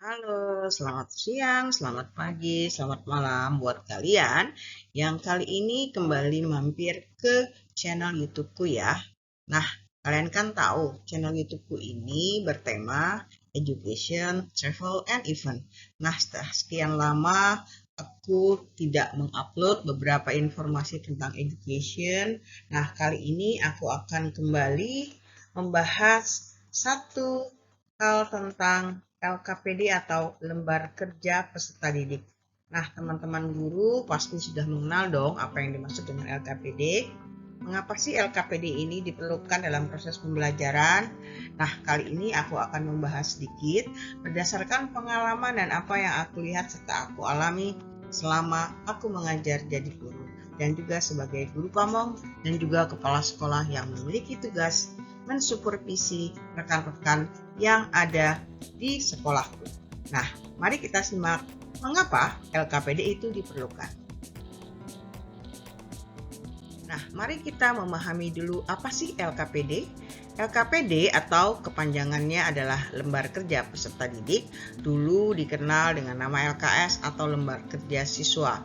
Halo, selamat siang, selamat pagi, selamat malam buat kalian yang kali ini kembali mampir ke channel YouTubeku ya. Nah, kalian kan tahu channel YouTubeku ini bertema education, travel, and event. Nah, setelah sekian lama aku tidak mengupload beberapa informasi tentang education. Nah, kali ini aku akan kembali membahas satu hal tentang LKPD atau Lembar Kerja Peserta Didik. Nah, teman-teman guru pasti sudah mengenal dong apa yang dimaksud dengan LKPD. Mengapa sih LKPD ini diperlukan dalam proses pembelajaran? Nah, kali ini aku akan membahas sedikit berdasarkan pengalaman dan apa yang aku lihat serta aku alami selama aku mengajar jadi guru dan juga sebagai guru pamong dan juga kepala sekolah yang memiliki tugas mensupervisi rekan-rekan yang ada di sekolahku. Nah, mari kita simak mengapa LKPD itu diperlukan. Nah, mari kita memahami dulu apa sih LKPD. LKPD atau kepanjangannya adalah Lembar Kerja Peserta Didik, dulu dikenal dengan nama LKS atau Lembar Kerja Siswa.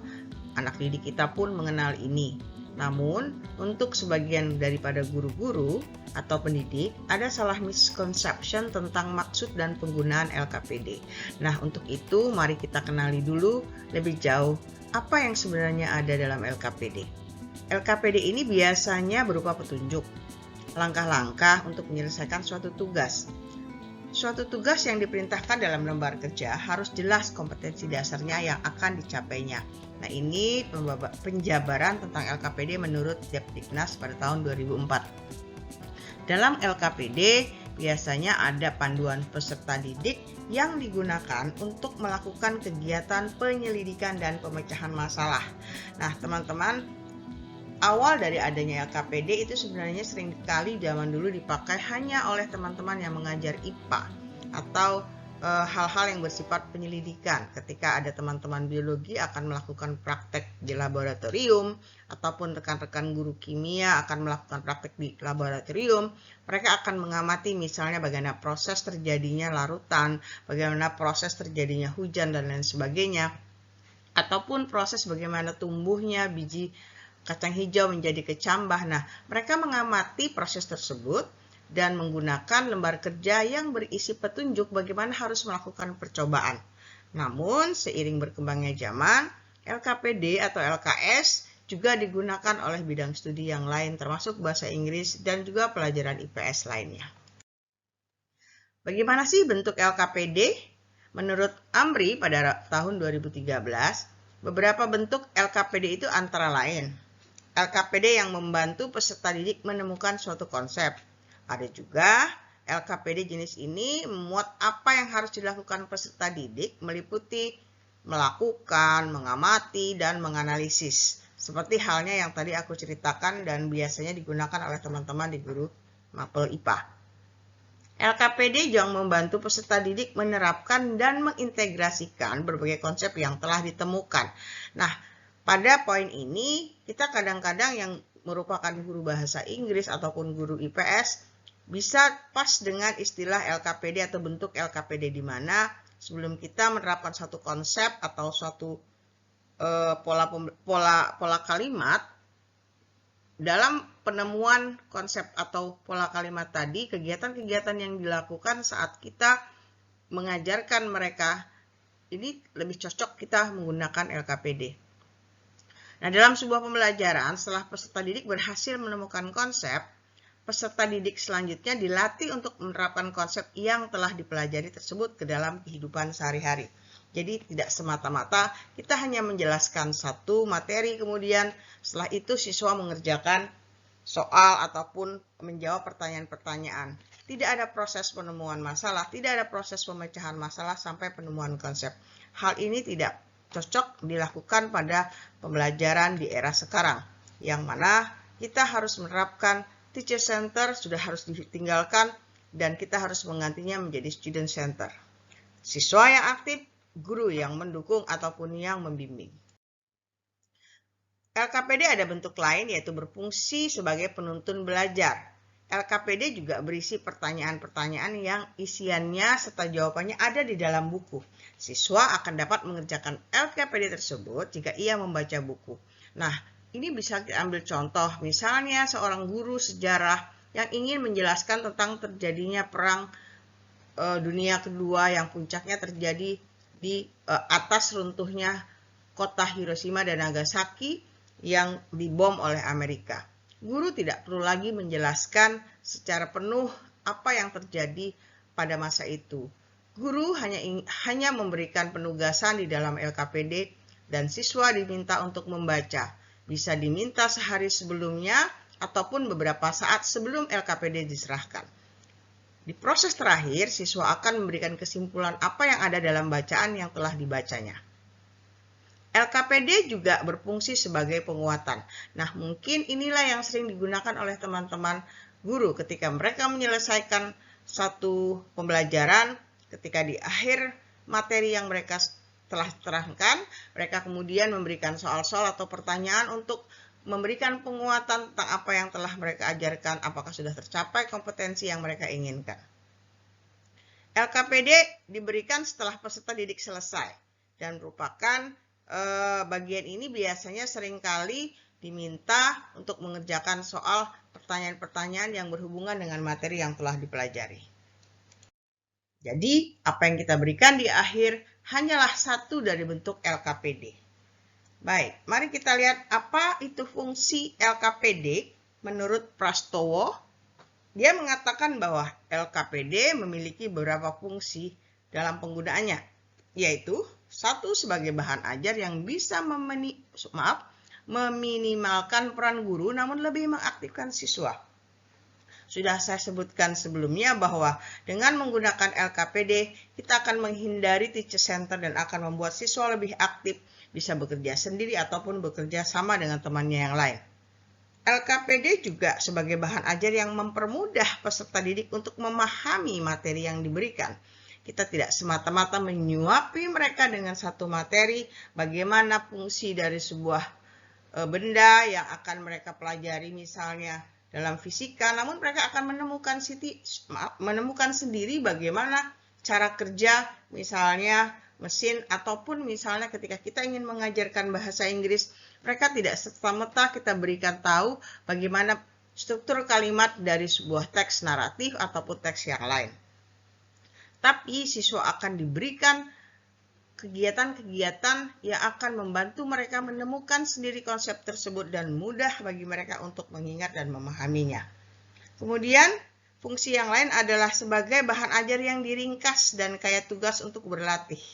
Anak didik kita pun mengenal ini. Namun, untuk sebagian daripada guru-guru atau pendidik, ada salah misconception tentang maksud dan penggunaan LKPD. Nah, untuk itu mari kita kenali dulu lebih jauh apa yang sebenarnya ada dalam LKPD. LKPD ini biasanya berupa petunjuk, langkah-langkah untuk menyelesaikan suatu tugas. Suatu tugas yang diperintahkan dalam lembar kerja harus jelas kompetensi dasarnya yang akan dicapainya. Nah, ini penjabaran tentang LKPD menurut Depdiknas pada tahun 2004. Dalam LKPD, biasanya ada panduan peserta didik yang digunakan untuk melakukan kegiatan penyelidikan dan pemecahan masalah. Nah, teman-teman, awal dari adanya LKPD itu sebenarnya sering sekali zaman dulu dipakai hanya oleh teman-teman yang mengajar IPA atau hal-hal yang bersifat penyelidikan. Ketika ada teman-teman biologi akan melakukan praktek di laboratorium ataupun rekan-rekan guru kimia akan melakukan praktek di laboratorium, mereka akan mengamati misalnya bagaimana proses terjadinya larutan, bagaimana proses terjadinya hujan dan lain sebagainya, ataupun proses bagaimana tumbuhnya biji kacang hijau menjadi kecambah. Nah, mereka mengamati proses tersebut dan menggunakan lembar kerja yang berisi petunjuk bagaimana harus melakukan percobaan. Namun, seiring berkembangnya zaman, LKPD atau LKS juga digunakan oleh bidang studi yang lain termasuk bahasa Inggris dan juga pelajaran IPS lainnya. Bagaimana sih bentuk LKPD? Menurut Amri pada tahun 2013, beberapa bentuk LKPD itu antara lain LKPD yang membantu peserta didik menemukan suatu konsep. Ada juga LKPD jenis ini memuat apa yang harus dilakukan peserta didik meliputi melakukan, mengamati, dan menganalisis. Seperti halnya yang tadi aku ceritakan dan biasanya digunakan oleh teman-teman di guru mapel IPA. LKPD juga membantu peserta didik menerapkan dan mengintegrasikan berbagai konsep yang telah ditemukan. Nah, pada poin ini, kita kadang-kadang yang merupakan guru bahasa Inggris ataupun guru IPS bisa pas dengan istilah LKPD atau bentuk LKPD di mana sebelum kita menerapkan suatu konsep atau suatu pola kalimat, dalam penemuan konsep atau pola kalimat tadi, kegiatan-kegiatan yang dilakukan saat kita mengajarkan mereka ini lebih cocok kita menggunakan LKPD. Nah, dalam sebuah pembelajaran, setelah peserta didik berhasil menemukan konsep, peserta didik selanjutnya dilatih untuk menerapkan konsep yang telah dipelajari tersebut ke dalam kehidupan sehari-hari. Jadi tidak semata-mata kita hanya menjelaskan satu materi, kemudian setelah itu siswa mengerjakan soal ataupun menjawab pertanyaan-pertanyaan. Tidak ada proses penemuan masalah, tidak ada proses pemecahan masalah sampai penemuan konsep. Hal ini tidak cocok dilakukan pada pembelajaran di era sekarang, yang mana kita harus menerapkan teacher center sudah harus ditinggalkan dan kita harus menggantinya menjadi student center. Siswa yang aktif, guru yang mendukung ataupun yang membimbing. LKPD ada bentuk lain yaitu berfungsi sebagai penuntun belajar. LKPD juga berisi pertanyaan-pertanyaan yang isiannya serta jawabannya ada di dalam buku. Siswa akan dapat mengerjakan LKPD tersebut jika ia membaca buku. Nah, ini bisa diambil contoh, misalnya seorang guru sejarah yang ingin menjelaskan tentang terjadinya perang dunia kedua yang puncaknya terjadi di atas runtuhnya kota Hiroshima dan Nagasaki yang dibom oleh Amerika. Guru tidak perlu lagi menjelaskan secara penuh apa yang terjadi pada masa itu. Guru hanya memberikan penugasan di dalam LKPD dan siswa diminta untuk membaca. Bisa diminta sehari sebelumnya ataupun beberapa saat sebelum LKPD diserahkan. Di proses terakhir, siswa akan memberikan kesimpulan apa yang ada dalam bacaan yang telah dibacanya. LKPD juga berfungsi sebagai penguatan. Nah, mungkin inilah yang sering digunakan oleh teman-teman guru ketika mereka menyelesaikan satu pembelajaran, ketika di akhir materi yang mereka telah terangkan, mereka kemudian memberikan soal-soal atau pertanyaan untuk memberikan penguatan tentang apa yang telah mereka ajarkan, apakah sudah tercapai kompetensi yang mereka inginkan. LKPD diberikan setelah peserta didik selesai dan merupakan bagian ini biasanya seringkali diminta untuk mengerjakan soal pertanyaan-pertanyaan yang berhubungan dengan materi yang telah dipelajari. Jadi, apa yang kita berikan di akhir hanyalah satu dari bentuk LKPD. Baik, mari kita lihat apa itu fungsi LKPD menurut Prastowo. Dia mengatakan bahwa LKPD memiliki beberapa fungsi dalam penggunaannya, yaitu satu, sebagai bahan ajar yang bisa meminimalkan peran guru namun lebih mengaktifkan siswa. Sudah saya sebutkan sebelumnya bahwa dengan menggunakan LKPD, kita akan menghindari teacher center dan akan membuat siswa lebih aktif, bisa bekerja sendiri ataupun bekerja sama dengan temannya yang lain. LKPD juga sebagai bahan ajar yang mempermudah peserta didik untuk memahami materi yang diberikan. Kita tidak semata-mata menyuapi mereka dengan satu materi, bagaimana fungsi dari sebuah benda yang akan mereka pelajari misalnya dalam fisika, namun mereka akan menemukan sendiri bagaimana cara kerja misalnya mesin, ataupun misalnya ketika kita ingin mengajarkan bahasa Inggris, mereka tidak serta-merta kita berikan tahu bagaimana struktur kalimat dari sebuah teks naratif ataupun teks yang lain. Tapi siswa akan diberikan kegiatan-kegiatan yang akan membantu mereka menemukan sendiri konsep tersebut dan mudah bagi mereka untuk mengingat dan memahaminya. Kemudian, fungsi yang lain adalah sebagai bahan ajar yang diringkas dan kaya tugas untuk berlatih.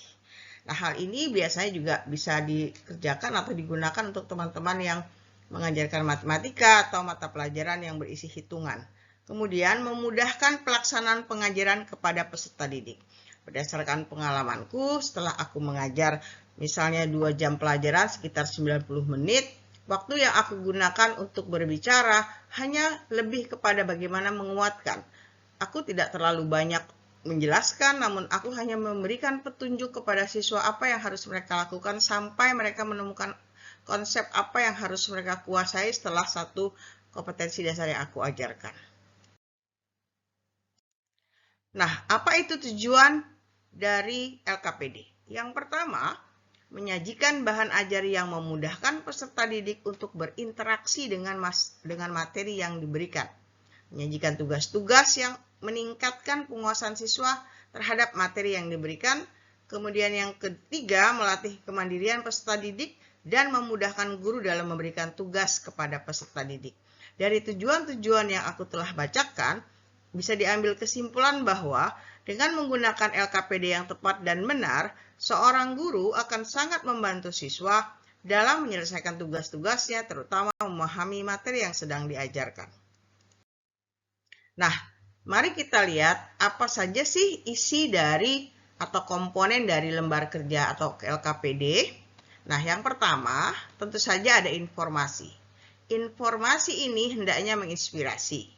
Nah, hal ini biasanya juga bisa dikerjakan atau digunakan untuk teman-teman yang mengajarkan matematika atau mata pelajaran yang berisi hitungan. Kemudian, memudahkan pelaksanaan pengajaran kepada peserta didik. Berdasarkan pengalamanku, setelah aku mengajar misalnya 2 jam pelajaran sekitar 90 menit, waktu yang aku gunakan untuk berbicara hanya lebih kepada bagaimana menguatkan. Aku tidak terlalu banyak menjelaskan, namun aku hanya memberikan petunjuk kepada siswa apa yang harus mereka lakukan sampai mereka menemukan konsep apa yang harus mereka kuasai setelah satu kompetensi dasar yang aku ajarkan. Nah, apa itu tujuan dari LKPD? Yang pertama, menyajikan bahan ajar yang memudahkan peserta didik untuk berinteraksi dengan materi yang diberikan. Menyajikan tugas-tugas yang meningkatkan penguasaan siswa terhadap materi yang diberikan. Kemudian yang ketiga, melatih kemandirian peserta didik dan memudahkan guru dalam memberikan tugas kepada peserta didik. Dari tujuan-tujuan yang aku telah bacakan, bisa diambil kesimpulan bahwa dengan menggunakan LKPD yang tepat dan benar, seorang guru akan sangat membantu siswa dalam menyelesaikan tugas-tugasnya, terutama memahami materi yang sedang diajarkan. Nah, mari kita lihat apa saja sih isi dari atau komponen dari lembar kerja atau LKPD. Nah, yang pertama tentu saja ada informasi. Informasi ini hendaknya menginspirasi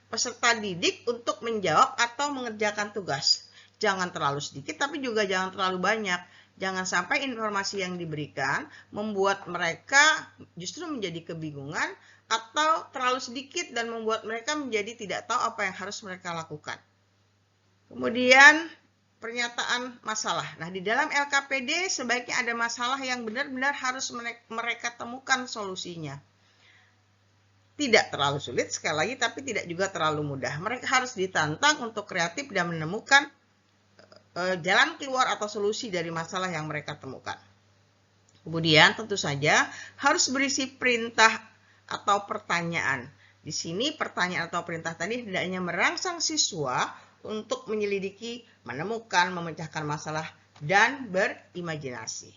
peserta didik untuk menjawab atau mengerjakan tugas. Jangan terlalu sedikit, tapi juga jangan terlalu banyak. Jangan sampai informasi yang diberikan membuat mereka justru menjadi kebingungan atau terlalu sedikit dan membuat mereka menjadi tidak tahu apa yang harus mereka lakukan. Kemudian pernyataan masalah. Nah, di dalam LKPD sebaiknya ada masalah yang benar-benar harus mereka temukan solusinya. Tidak terlalu sulit sekali lagi, tapi tidak juga terlalu mudah. Mereka harus ditantang untuk kreatif dan menemukan jalan keluar atau solusi dari masalah yang mereka temukan. Kemudian tentu saja harus berisi perintah atau pertanyaan. Di sini pertanyaan atau perintah tadi hendaknya merangsang siswa untuk menyelidiki, menemukan, memecahkan masalah, dan berimajinasi.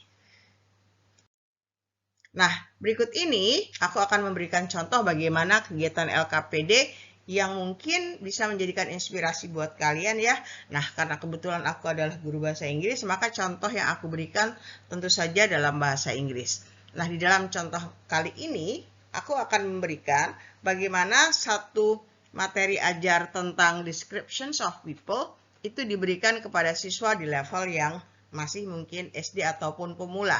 Nah, berikut ini aku akan memberikan contoh bagaimana kegiatan LKPD yang mungkin bisa menjadikan inspirasi buat kalian ya. Nah, karena kebetulan aku adalah guru bahasa Inggris, maka contoh yang aku berikan tentu saja dalam bahasa Inggris. Nah, di dalam contoh kali ini, aku akan memberikan bagaimana satu materi ajar tentang descriptions of people itu diberikan kepada siswa di level yang masih mungkin SD ataupun pemula.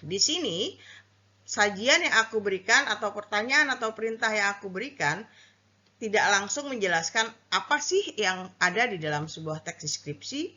Di sini, sajian yang aku berikan atau pertanyaan atau perintah yang aku berikan tidak langsung menjelaskan apa sih yang ada di dalam sebuah teks deskripsi,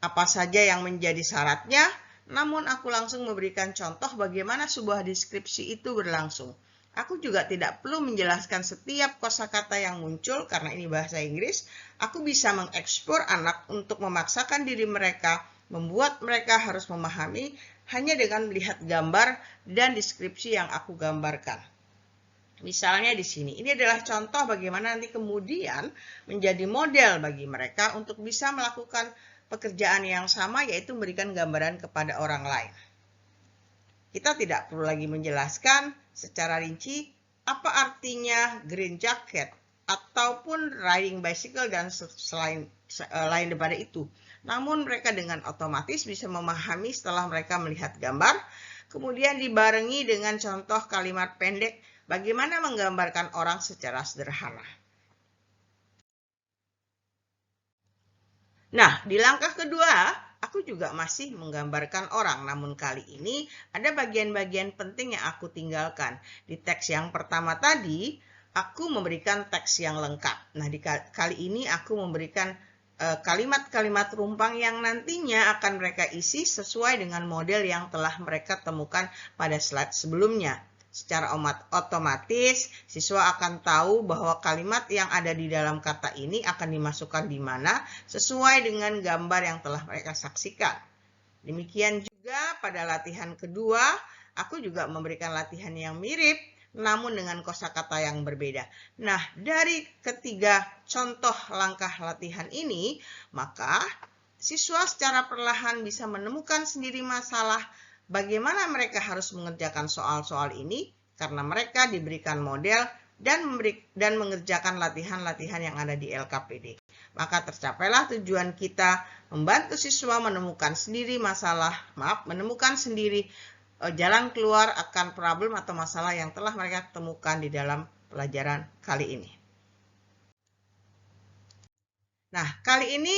apa saja yang menjadi syaratnya, namun aku langsung memberikan contoh bagaimana sebuah deskripsi itu berlangsung. Aku juga tidak perlu menjelaskan setiap kosakata yang muncul karena ini bahasa Inggris. Aku bisa mengekspor anak untuk memaksakan diri mereka, membuat mereka harus memahami hanya dengan melihat gambar dan deskripsi yang aku gambarkan. Misalnya di sini, ini adalah contoh bagaimana nanti kemudian menjadi model bagi mereka untuk bisa melakukan pekerjaan yang sama, yaitu memberikan gambaran kepada orang lain. Kita tidak perlu lagi menjelaskan secara rinci apa artinya green jacket ataupun riding bicycle dan lain daripada itu. Namun mereka dengan otomatis bisa memahami setelah mereka melihat gambar, kemudian dibarengi dengan contoh kalimat pendek bagaimana menggambarkan orang secara sederhana. Nah, di langkah kedua, aku juga masih menggambarkan orang, namun kali ini ada bagian-bagian penting yang aku tinggalkan. Di teks yang pertama tadi, aku memberikan teks yang lengkap. Nah, di kali ini aku memberikan kalimat-kalimat rumpang yang nantinya akan mereka isi sesuai dengan model yang telah mereka temukan pada slide sebelumnya. Secara otomatis, siswa akan tahu bahwa kalimat yang ada di dalam kata ini akan dimasukkan di mana sesuai dengan gambar yang telah mereka saksikan. Demikian juga pada latihan kedua, aku juga memberikan latihan yang mirip, namun dengan kosakata yang berbeda. Nah, dari ketiga contoh langkah latihan ini, maka siswa secara perlahan bisa menemukan sendiri masalah, bagaimana mereka harus mengerjakan soal-soal ini karena mereka diberikan model dan mengerjakan latihan-latihan yang ada di LKPD. Maka tercapailah tujuan kita membantu siswa menemukan sendiri menemukan sendiri jalan keluar akan problem atau masalah yang telah mereka temukan di dalam pelajaran kali ini. Nah, kali ini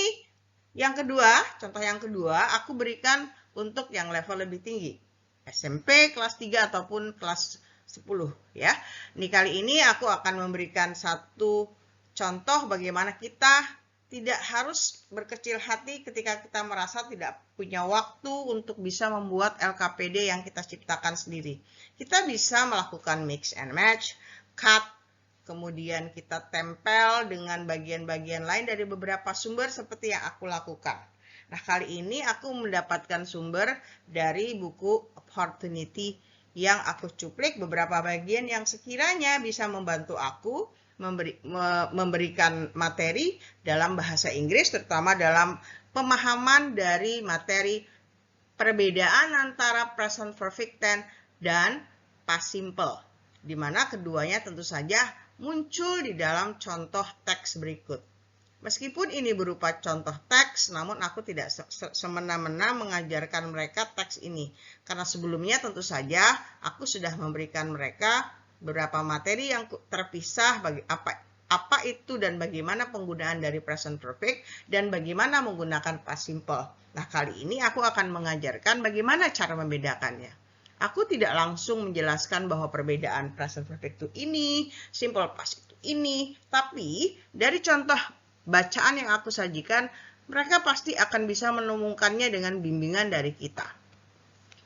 contoh yang kedua, aku berikan untuk yang level lebih tinggi, SMP kelas 3 ataupun kelas 10 ya. Kali ini aku akan memberikan satu contoh bagaimana kita tidak harus berkecil hati ketika kita merasa tidak punya waktu untuk bisa membuat LKPD yang kita ciptakan sendiri. Kita bisa melakukan mix and match, cut, kemudian kita tempel dengan bagian-bagian lain dari beberapa sumber seperti yang aku lakukan. Nah, kali ini aku mendapatkan sumber dari buku Opportunity yang aku cuplik beberapa bagian yang sekiranya bisa membantu aku memberikan materi dalam bahasa Inggris, terutama dalam pemahaman dari materi perbedaan antara present perfect tense dan past simple, di mana keduanya tentu saja muncul di dalam contoh teks berikut. Meskipun ini berupa contoh teks, namun aku tidak semena-mena mengajarkan mereka teks ini. Karena sebelumnya tentu saja aku sudah memberikan mereka beberapa materi yang terpisah apa itu dan bagaimana penggunaan dari present perfect dan bagaimana menggunakan past simple. Nah, kali ini aku akan mengajarkan bagaimana cara membedakannya. Aku tidak langsung menjelaskan bahwa perbedaan present perfect itu ini, simple past itu ini, tapi dari contoh bacaan yang aku sajikan, mereka pasti akan bisa menemukannya dengan bimbingan dari kita.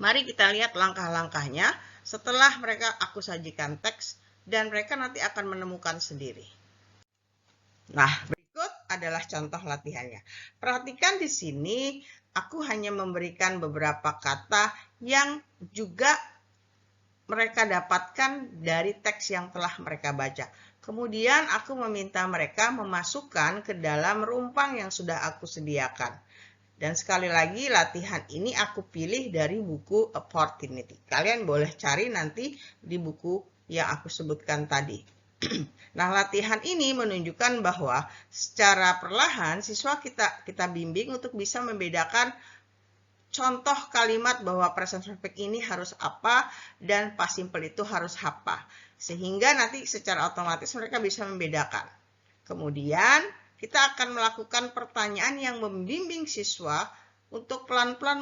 Mari kita lihat langkah-langkahnya setelah aku sajikan teks dan mereka nanti akan menemukan sendiri. Nah, berikut adalah contoh latihannya. Perhatikan di sini, aku hanya memberikan beberapa kata yang juga mereka dapatkan dari teks yang telah mereka baca. Kemudian aku meminta mereka memasukkan ke dalam rumpang yang sudah aku sediakan. Dan sekali lagi latihan ini aku pilih dari buku Opportunity. Kalian boleh cari nanti di buku yang aku sebutkan tadi. Nah, latihan ini menunjukkan bahwa secara perlahan siswa kita bimbing untuk bisa membedakan contoh kalimat bahwa present perfect ini harus apa dan past simple itu harus apa. Sehingga nanti secara otomatis mereka bisa membedakan. Kemudian kita akan melakukan pertanyaan yang membimbing siswa untuk pelan-pelan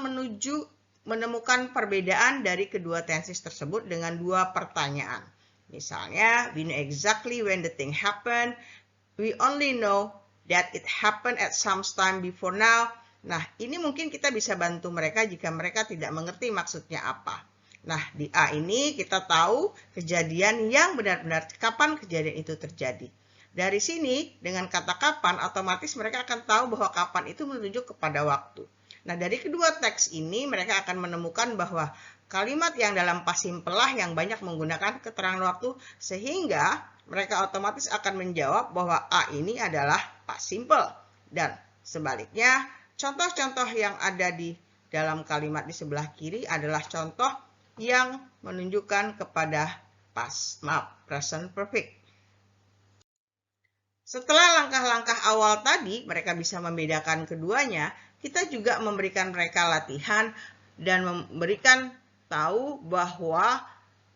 menemukan perbedaan dari kedua tenses tersebut dengan dua pertanyaan. Misalnya, we know exactly when the thing happened. We only know that it happened at some time before now. Nah, ini mungkin kita bisa bantu mereka jika mereka tidak mengerti maksudnya apa. Nah, di A ini kita tahu kejadian yang benar-benar kapan kejadian itu terjadi. Dari sini, dengan kata kapan, otomatis mereka akan tahu bahwa kapan itu menunjuk kepada waktu. Nah, dari kedua teks ini, mereka akan menemukan bahwa kalimat yang dalam past simple lah yang banyak menggunakan keterangan waktu, sehingga mereka otomatis akan menjawab bahwa A ini adalah past simple. Dan sebaliknya, contoh-contoh yang ada di dalam kalimat di sebelah kiri adalah contoh yang menunjukkan kepada present perfect. Setelah langkah-langkah awal tadi, mereka bisa membedakan keduanya, kita juga memberikan mereka latihan dan memberikan tahu bahwa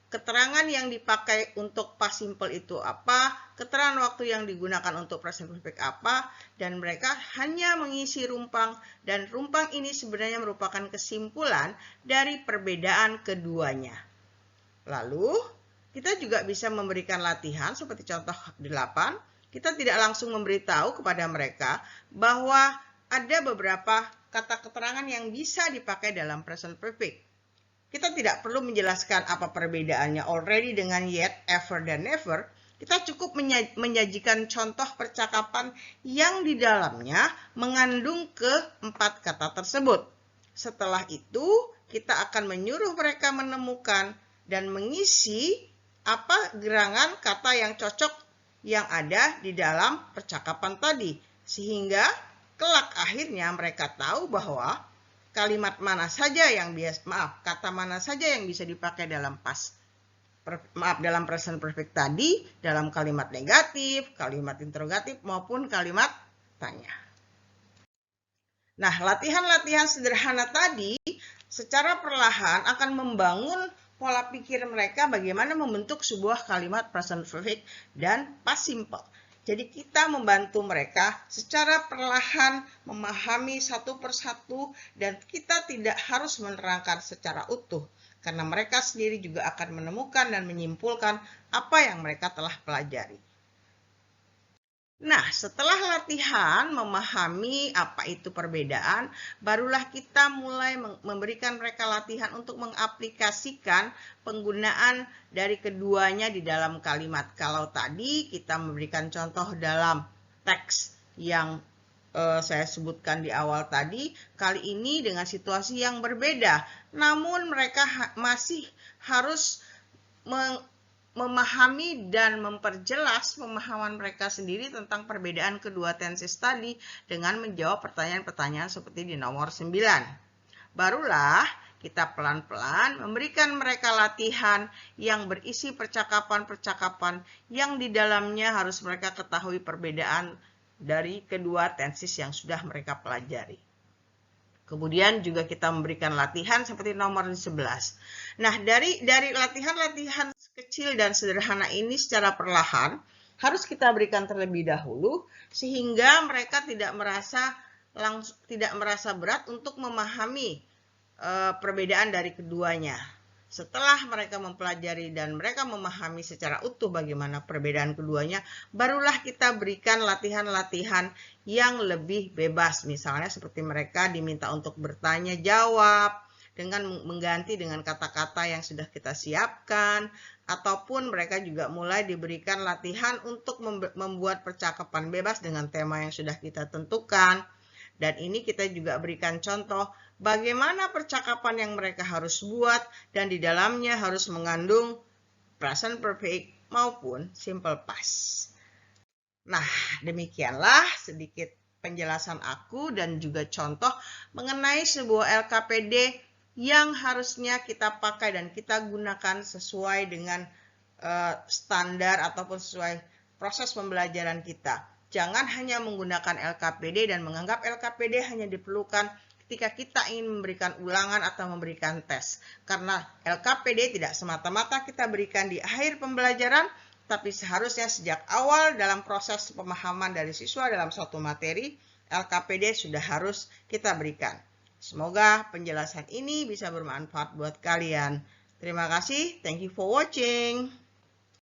keterangan yang dipakai untuk past simple itu apa, keterangan waktu yang digunakan untuk present perfect apa, dan mereka hanya mengisi rumpang, dan rumpang ini sebenarnya merupakan kesimpulan dari perbedaan keduanya. Lalu, kita juga bisa memberikan latihan seperti contoh 8, kita tidak langsung memberitahu kepada mereka bahwa ada beberapa kata keterangan yang bisa dipakai dalam present perfect. Kita tidak perlu menjelaskan apa perbedaannya already dengan yet, ever, dan never. Kita cukup menyajikan contoh percakapan yang di dalamnya mengandung keempat kata tersebut. Setelah itu, kita akan menyuruh mereka menemukan dan mengisi apa gerangan kata yang cocok yang ada di dalam percakapan tadi. Sehingga kelak akhirnya mereka tahu bahwa kalimat mana saja yang kata mana saja yang bisa dipakai dalam dalam present perfect tadi, dalam kalimat negatif, kalimat interrogatif maupun kalimat tanya. Nah, latihan-latihan sederhana tadi secara perlahan akan membangun pola pikir mereka bagaimana membentuk sebuah kalimat present perfect dan past simple. Jadi kita membantu mereka secara perlahan memahami satu persatu dan kita tidak harus menerangkan secara utuh karena mereka sendiri juga akan menemukan dan menyimpulkan apa yang mereka telah pelajari. Nah, setelah latihan memahami apa itu perbedaan, barulah kita mulai memberikan mereka latihan untuk mengaplikasikan penggunaan dari keduanya di dalam kalimat. Kalau tadi kita memberikan contoh dalam teks yang saya sebutkan di awal tadi, kali ini dengan situasi yang berbeda. Namun mereka masih harus memahami dan memperjelas pemahaman mereka sendiri tentang perbedaan kedua tenses tadi dengan menjawab pertanyaan-pertanyaan seperti di nomor 9. Barulah kita pelan-pelan memberikan mereka latihan yang berisi percakapan-percakapan yang di dalamnya harus mereka ketahui perbedaan dari kedua tenses yang sudah mereka pelajari. Kemudian juga kita memberikan latihan seperti nomor 11. Nah, dari latihan-latihan kecil dan sederhana ini secara perlahan, harus kita berikan terlebih dahulu sehingga mereka tidak merasa berat untuk memahami perbedaan dari keduanya. Setelah mereka mempelajari dan mereka memahami secara utuh bagaimana perbedaan keduanya, barulah kita berikan latihan-latihan yang lebih bebas. Misalnya seperti mereka diminta untuk bertanya jawab dengan mengganti dengan kata-kata yang sudah kita siapkan, ataupun mereka juga mulai diberikan latihan untuk membuat percakapan bebas dengan tema yang sudah kita tentukan. Dan ini kita juga berikan contoh bagaimana percakapan yang mereka harus buat dan di dalamnya harus mengandung present perfect maupun simple past. Nah, demikianlah sedikit penjelasan aku dan juga contoh mengenai sebuah LKPD yang harusnya kita pakai dan kita gunakan sesuai dengan standar ataupun sesuai proses pembelajaran kita. Jangan hanya menggunakan LKPD dan menganggap LKPD hanya diperlukan ketika kita ingin memberikan ulangan atau memberikan tes. Karena LKPD tidak semata-mata kita berikan di akhir pembelajaran, tapi seharusnya sejak awal dalam proses pemahaman dari siswa dalam suatu materi, LKPD sudah harus kita berikan. Semoga penjelasan ini bisa bermanfaat buat kalian. Terima kasih. Thank you for watching.